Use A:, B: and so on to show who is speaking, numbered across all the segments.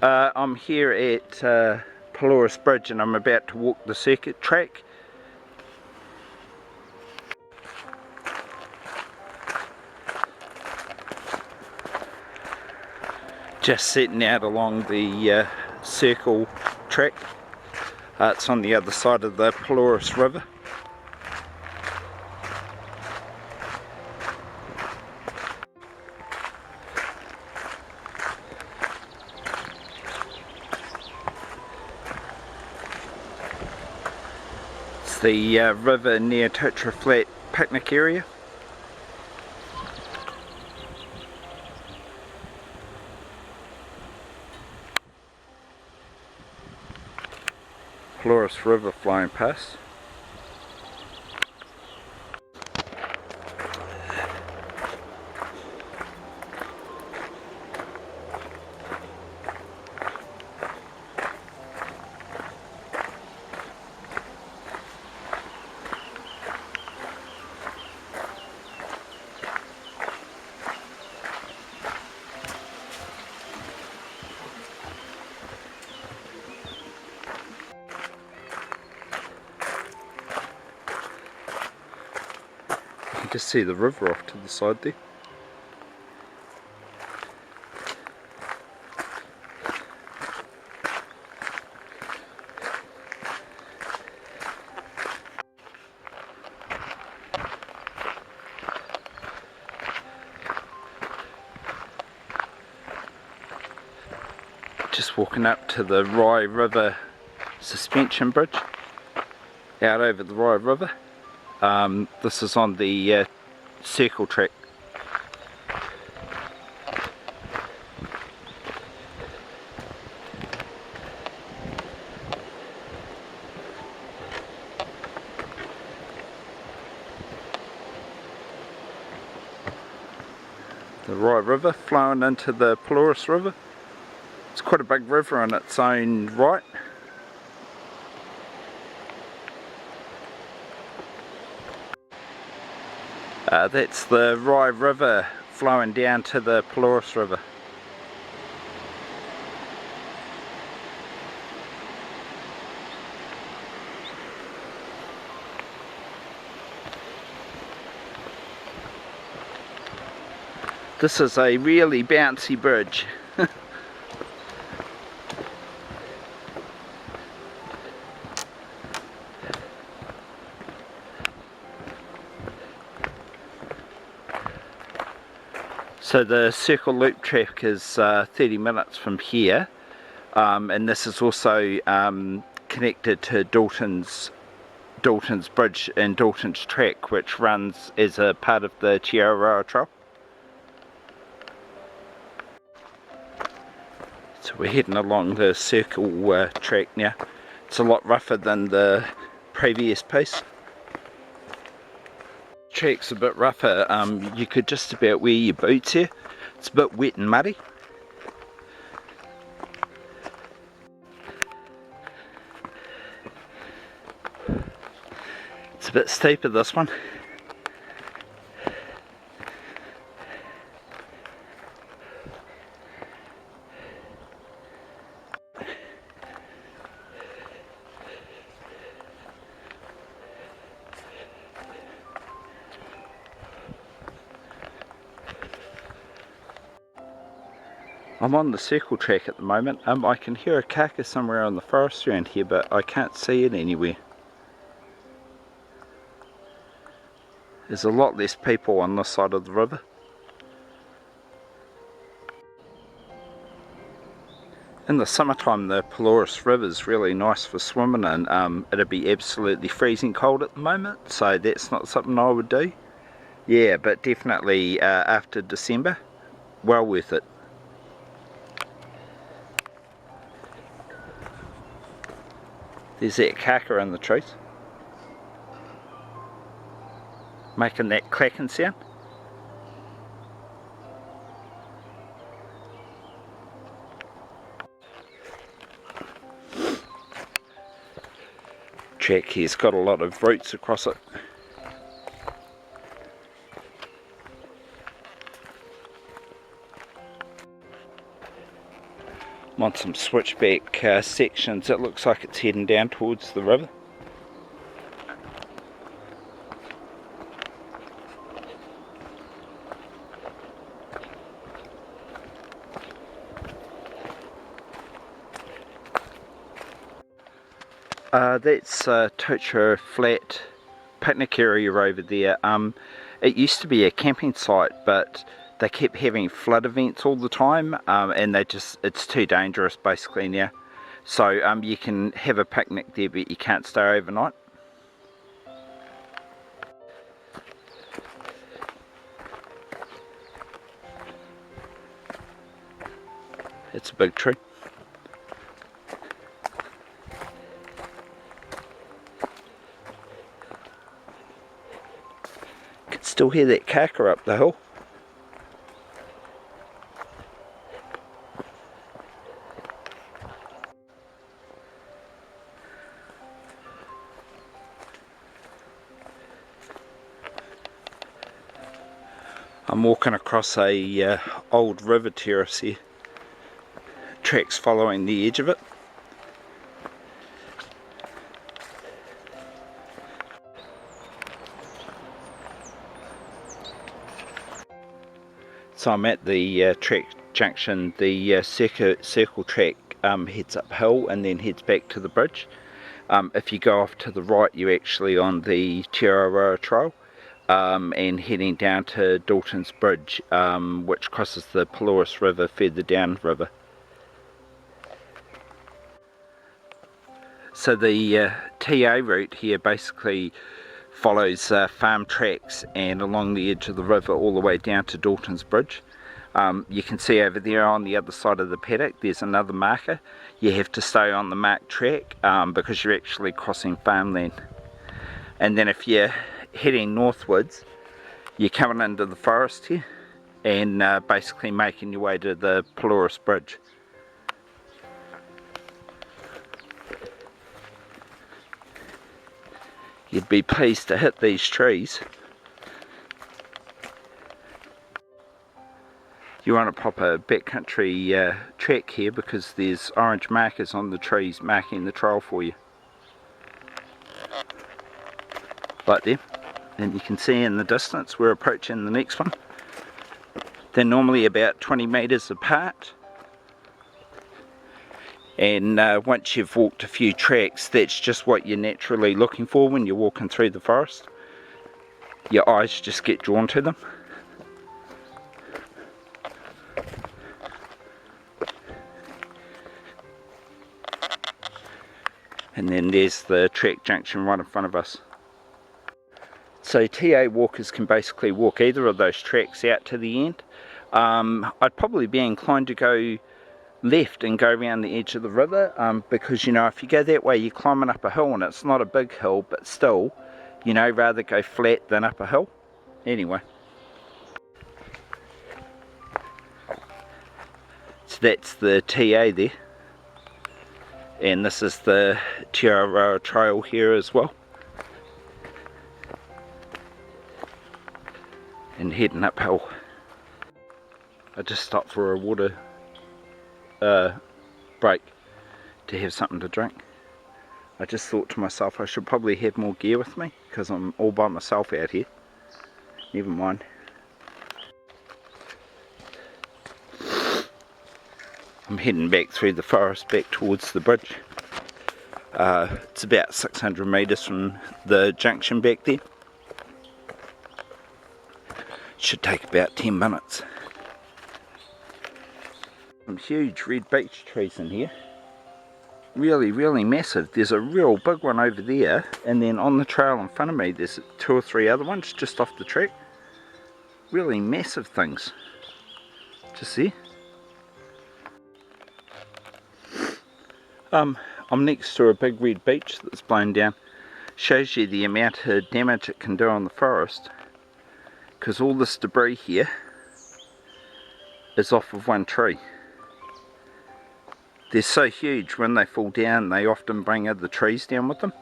A: I'm here at Pelorus Bridge and I'm about to walk the circuit track. Just setting out along the circle track. It's on the other side of the Pelorus River. It's the river near Totra Flat picnic area. Pelorus River flowing past. You can just see the river off to the side there. Just walking up to the Rye River suspension bridge out over the Rye River. This is on the circle track. The Rye River flowing into the Pelorus River. It's quite a big river in its own right. That's the Rye River flowing down to the Pelorus River. This is a really bouncy bridge. So the circle loop track is 30 minutes from here, and this is also connected to Dalton's Bridge and Dalton's Track, which runs as a part of the Te Araroa Trail. So we're heading along the circle track now. It's a lot rougher than the previous piece. Track's a bit rougher. You could just about wear your boots here. It's a bit wet and muddy. It's a bit steeper, this one. I'm on the circle track at the moment. I can hear a carcass somewhere in the forest around here, but I can't see it anywhere. There's a lot less people on this side of the river. In the summertime, the Pelorus River is really nice for swimming in. It'd be absolutely freezing cold at the moment, so that's not something I would do. Yeah, but definitely after December, well worth it. There's that kaka in the trees, making that clacking sound. Track here's got a lot of roots across it. I'm on some switchback sections. It looks like it's heading down towards the river. That's Tocha Flat picnic area over there. It used to be a camping site, but they kept having flood events all the time, and it's too dangerous basically now. So you can have a picnic there, but you can't stay overnight. It's a big tree. Can still hear that kaka up the hill. I'm walking across a old river terrace here. Tracks following the edge of it. So I'm at the track junction. The circle track heads uphill and then heads back to the bridge. If you go off to the right, you're actually on the Te Araroa Trail and heading down to Dalton's Bridge, which crosses the Pelorus River further down river. So the TA route here basically follows farm tracks and along the edge of the river all the way down to Dalton's Bridge. You can see over there on the other side of the paddock there's another marker. You have to stay on the marked track because you're actually crossing farmland. And then if you're heading northwards, you're coming into the forest here and basically making your way to the Pelorus Bridge. You'd be pleased to hit these trees. You want to pop a backcountry track here because there's orange markers on the trees marking the trail for you. Right there. And you can see in the distance we're approaching the next one. They're normally about 20 metres apart. And once you've walked a few tracks, that's just what you're naturally looking for when you're walking through the forest. Your eyes just get drawn to them. And then there's the track junction right in front of us. So TA walkers can basically walk either of those tracks out to the end. I'd probably be inclined to go left and go around the edge of the river because, you know, if you go that way you're climbing up a hill and it's not a big hill, but still, you know, rather go flat than up a hill. Anyway, so that's the TA there, and this is the Te Araroa Trail here as well, and heading uphill. I just stopped for a water break to have something to drink. I just thought to myself I should probably have more gear with me because I'm all by myself out here. Never mind. I'm heading back through the forest back towards the bridge. It's about 600 metres from the junction back there. Should take about 10 minutes. Some huge red beech trees in here. Really massive. There's a real big one over there, and then on the trail in front of me there's 2 or 3 other ones just off the track. Really massive things. Just there. I'm next to a big red beech that's blown down. Shows you the amount of damage it can do on the forest, because all this debris here is off of one tree. They're so huge, when they fall down they often bring other trees down with them.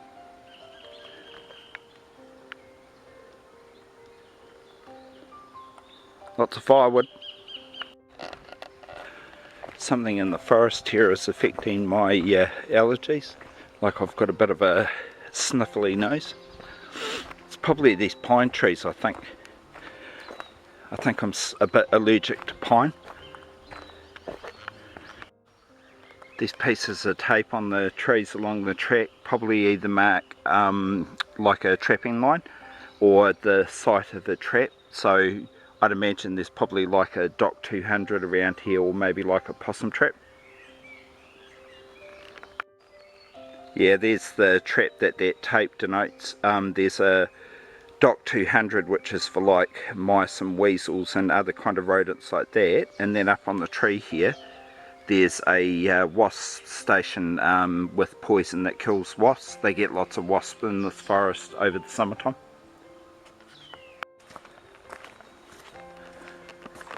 A: Lots of firewood. something in the forest here is affecting my allergies. Like I've got a bit of a sniffly nose. It's probably these pine trees, I think. I think I'm a bit allergic to pine. These pieces of tape on the trees along the track probably either mark like a trapping line or the site of the trap. So I'd imagine there's probably like a Dock 200 around here, or maybe like a possum trap. Yeah, there's the trap that tape denotes. There's a Dock 200, which is for like mice and weasels and other kind of rodents like that. And then up on the tree here, there's a wasp station with poison that kills wasps. They get lots of wasps in this forest over the summertime.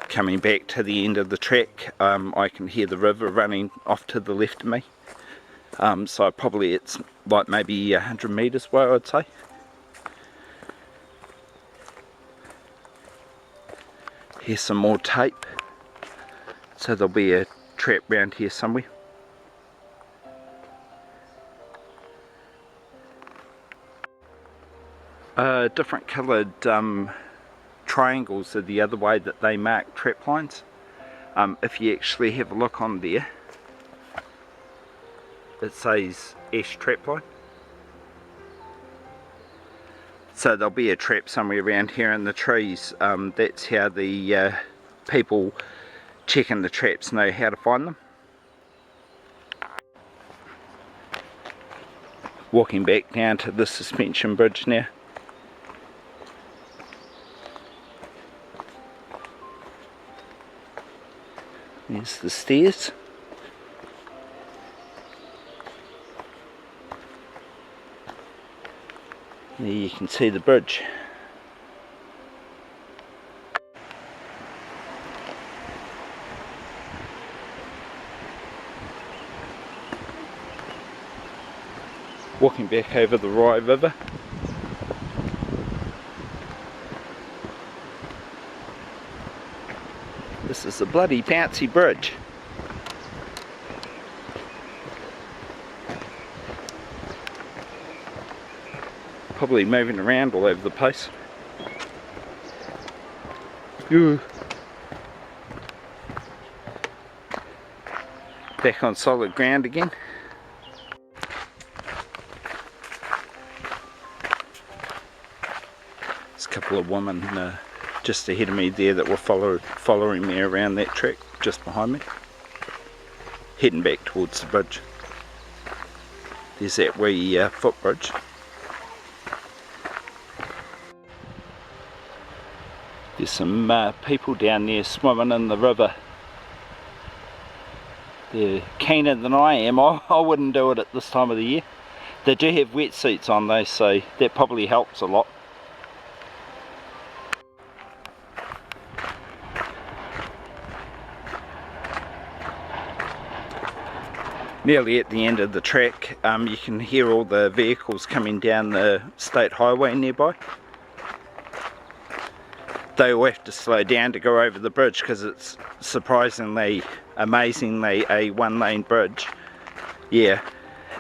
A: Coming back to the end of the track, I can hear the river running off to the left of me. So probably it's like maybe 100 metres away, I'd say. Here's some more tape. So there'll be a trap round here somewhere. Different coloured triangles are the other way that they mark trap lines. If you actually have a look on there, it says ash trap line. So there'll be a trap somewhere around here in the trees. That's how the people checking the traps know how to find them. Walking back down to the suspension bridge now. There's the stairs. There you can see the bridge. Walking back over the Rye River. This is a bloody bouncy bridge. Probably moving around all over the place. Ooh. Back on solid ground again. There's a couple of women just ahead of me there that were following me around that track just behind me, heading back towards the bridge. There's that wee footbridge. There's some people down there swimming in the river. They're keener than I am. I wouldn't do it at this time of the year. They do have wetsuits on though, so that probably helps a lot. Nearly at the end of the track, you can hear all the vehicles coming down the state highway nearby. They all have to slow down to go over the bridge because it's surprisingly, amazingly a one-lane bridge. Yeah,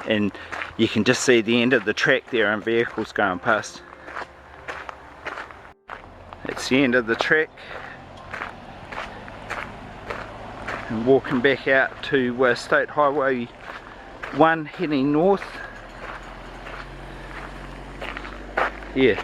A: and you can just see the end of the track there and vehicles going past. It's the end of the track. And walking back out to State Highway 1 heading north. Yeah.